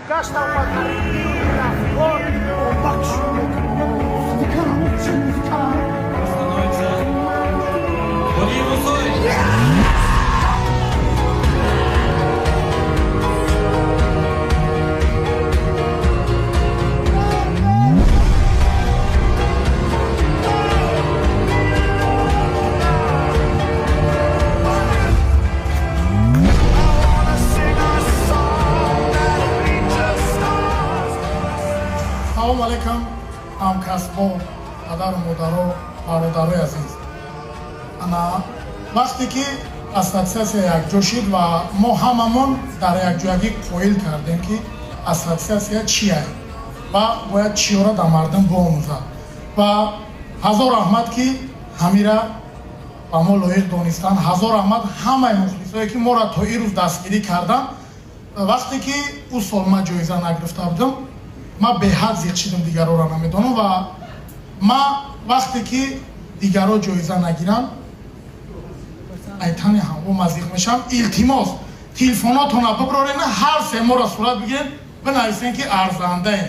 گشتم بدبختی افکار بخش салому алайкум ҳамкасбо падару модару бародарои азиз. Ана вақте ки ассотсиатсия якҷо шуд ва мо ҳамамон дар якҷоягӣ қоил кардем ки ассотсиатсия чияд ва бояд чиёра дар мардум биомӯзад ва ҳазор раҳмат ки ҳамира ба мо лоиқ донистанд. Ҳазор раҳмат ҳамаи мухлисое ки моро то ин рӯз дастгирӣ карданд. Вақте ки ӯ сол ман ҷоиза нагирифта будам, ман беҳад зиқ шидам, дигароро намедонам ва ман вақте ки дигаро ҷоиза нагиранд айтани ҳамво мазиқ мешавам. Илтимос телефонотона биброрен, ҳар се моро сурат бигирен, бинависен ки арзандаем.